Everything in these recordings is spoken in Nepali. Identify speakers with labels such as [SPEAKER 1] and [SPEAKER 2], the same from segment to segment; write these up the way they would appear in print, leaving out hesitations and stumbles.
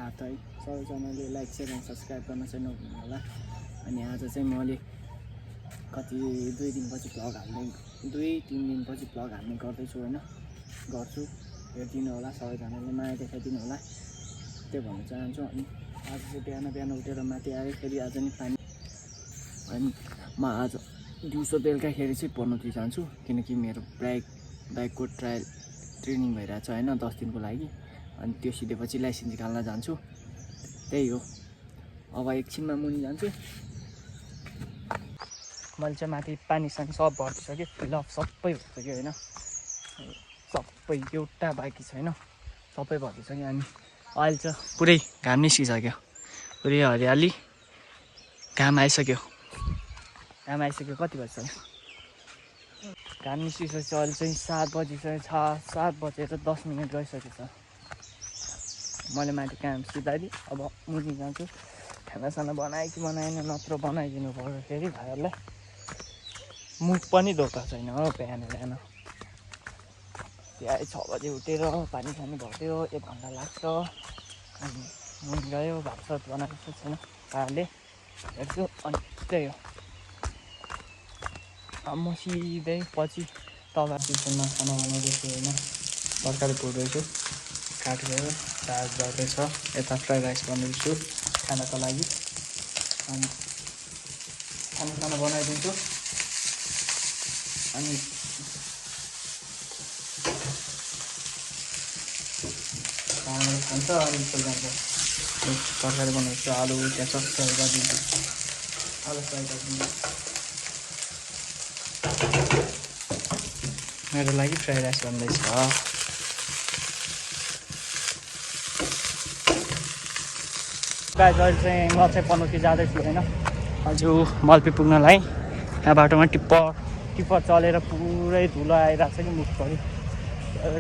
[SPEAKER 1] रात है सबैजनाले लाइक सेयर एन्ड सब्सक्राइब गर्न चाहिँ नभुल्नु होला। अनि आज चाहिँ मैले कति 2 दिनपछि भ्लग हाल्ने 2-3 दिनपछि भ्लग हाल्ने गर्दैछु हैन गर्छु हेरिदिनु होला सबैजनाले माया देखाइदिनु होला त्यो भन्न चाहन्छु। अनि आज चाहिँ बिहान उठेर माथि आएँ फेरि आज नि पानी अनि म आज दिउँसो बेलुकाखेरि चाहिँ पनौती जान्छु किनकि मेरो बाइकको ट्रायल ट्रेनिङ भइरहेछ हैन 10 दिनको लागि। अनि त्यो सिधेपछि लाइसेन्स निकाल्न जान्छु त्यही हो। अब एकछिनमा मुनि जान्छु। मैले चाहिँ माथि पानी सानी सब भरिसकेँ फिलअप सबै भइसक्यो हैन सबै एउटा बाँकी छैन सबै भरिसक्यो। अनि अहिले चाहिँ पुरै घाम निस्किसक्यो पुरै हरियाली घाम आइसक्यो कति बजिसक्यो घाम निस्किसकेपछि अहिले चाहिँ 7 बजिसकेको छ 7 बजेर 10 मिनट गइसकेको छ। मैले माथि काम सिधाइदिएँ अब मुनि जान्छु खानासाना बनाएँ कि बनाएन नत्र बनाइदिनु पर्यो फेरि भाइहरूलाई मुख पनि धोका छैन हो बिहान त्यहाँ 6 बजे उठेर पानी खानु भर्यो 1 घन्टा लाग्छ। अनि मुनि गयो भातसात बनाएको छैन भाइहरूले हेर्छु अनि त्यही हो। म सिधै पछि तल किचनमा खाना बनाउँदैछु होइन तरकारी पोल्दैछु काटेर दाल गर्दैछ यता फ्राई राइस बनाउँदैछु खानाको लागि। अनि खाना बनाइदिन्छु अनि खाना खान्छ अनि जान्छ तरकारी बनाउँछु आलु त्यहाँ फ्राई गरिदिन्छु आलु फ्राई गरिदिन्छु मेरो लागि फ्राई राइस बन्दैछ। गाइस अहिले चाहिँ म चाहिँ पनौती जाँदैछु होइन आज मल्पी पुग्नलाई यहाँ बाटोमा टिप्पर चलेर पुरै धुलो आइरहेको छ कि मुखभरि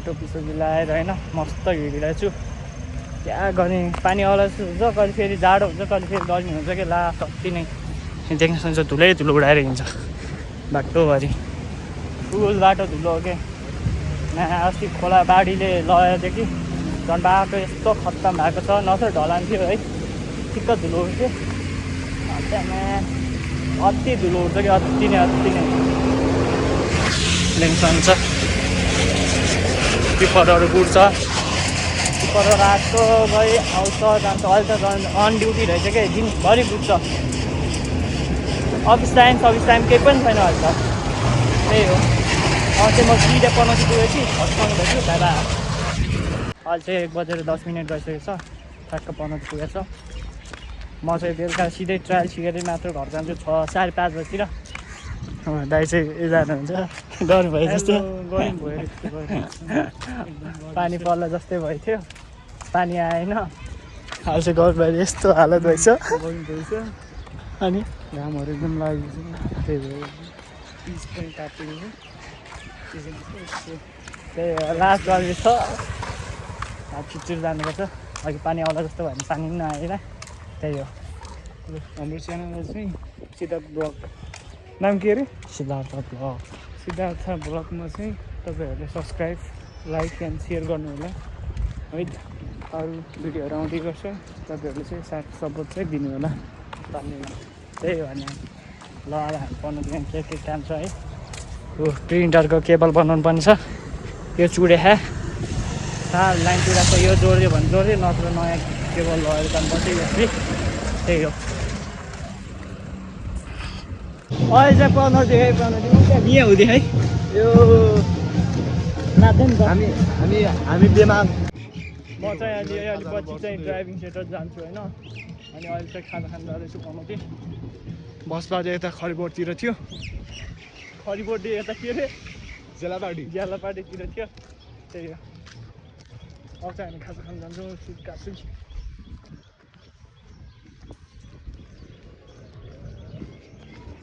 [SPEAKER 1] टोपीसोपी लगाएर होइन मस्त हिँडिरहेको छु। त्यहाँ गर्ने पानी आउला हुन्छ कहिले फेरि जाडो हुन्छ कहिले फेरि गर्मी हुन्छ कि ला कति नै देख्न सक्छ धुलो उडाएर हिँड्छ बाटोभरि फुल बाटो धुलो हो कि अस्ति खोला बाढीले लगेदेखि झन् बाटो यस्तो खत्तम भएको छ नत्र ढलान थियो है ठिक्क धुलो उठ्थ्यो त्यहाँमा अति धुलो उठ्छ कि अति नै देख्न सक्छ टिप्परहरू कुट्छ टिप्परहरू आएको गई आउँछ जान्छ अहिले त झन् अन ड्युटी रहेछ क्या दिनभरि कुट्छ अफिस टाइम केही पनि छैन अहिले त त्यही हो। चाहिँ म सिधै पनौती पुगेँ कि हस्पाउनु भएछु दादा अहिले चाहिँ 1 बजेर 10 मिनट गइसकेको छ ठ्याक्क पनौती पुगेको छ। म चाहिँ बेलुका सिधै ट्रायल सिकेरै मात्र घर जान्छु 6-5:30 बजीतिर। दाइ चाहिँ जानुहुन्छ डर भयो जस्तो पानी पर्ला जस्तै भयो थियो पानी आएन अहिले चाहिँ गौर भयो यस्तो हालत भएछ अनि घामहरू एकदम लागेको छ त्यही भयो पिच पनि काटेको त्यही लास्ट गर्दै छ छिटो जानुपर्छ अघि पानी आउला जस्तो भयो भने पानी पनि नआएर त्यही हो।
[SPEAKER 2] हाम्रो च्यानलमा चाहिँ सिद्धार्थ ब्लग नाम के अरे
[SPEAKER 1] सिद्धार्थ
[SPEAKER 2] ब्लगमा चाहिँ तपाईँहरूले सब्सक्राइब लाइक एन्ड सेयर गर्नु होला है। अरू भिडियोहरू आउँदै गर्छ तपाईँहरूले चाहिँ साथ सपोर्ट चाहिँ दिनु होला
[SPEAKER 1] धन्यवाद त्यही हो। नि ल अब हामी पढ्नु के काम छ है प्रिन्टरको केबल बनाउनु पर्ने छ यो चुडे लाइन चुडाको यो जोड्यो भने जोड्यो नत्र नयाँ केबल लगाएर जानुपर्छ यो त्यही हो। अहिले चाहिँ पनौती यहाँ हुँदै है यो नाच्दैन त हामी बेमार। म चाहिँ अलि पछि चाहिँ ड्राइभिङ सेन्टर जान्छु होइन अनि अहिले चाहिँ खाना खानु जाँदैछु पनौती
[SPEAKER 2] बस बाजे यता खरिबोटतिर थियो
[SPEAKER 1] खरिबोटी यता के अरे ज्यालापाटीतिर थियो त्यही हो। अब चाहिँ हामी खाजा खानु जान्छौँ सुट काट्छु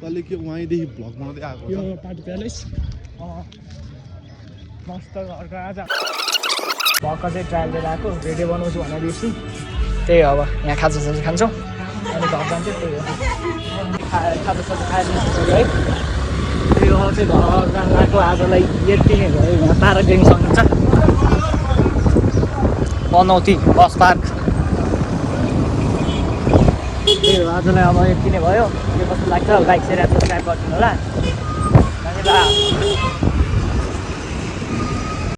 [SPEAKER 2] तैँले के वहीँदेखि भ्लग बनाउँदै आएको
[SPEAKER 1] यो पार्टी प्यालेस मस्त घरको आज भर्खर चाहिँ ट्रायल लिएर आएको भिडियो बनाउँछु भनेर बिर्सी त्यही हो। अब यहाँ खाजा खान्छौँ अनि घर जान्छु त्यही हो खाजा खाएर है यो चाहिँ घर जानको आजलाई यति नै भयो यहाँ प्याराग्लाइडिङ सक्नुहुन्छ पनौती बस पार्क आजलाई अब यति नै भयो। यो कस्तो लाग्छ लाइक सेयर एन्ड सब्सक्राइब गरिदिनु होला। धन्यवाद।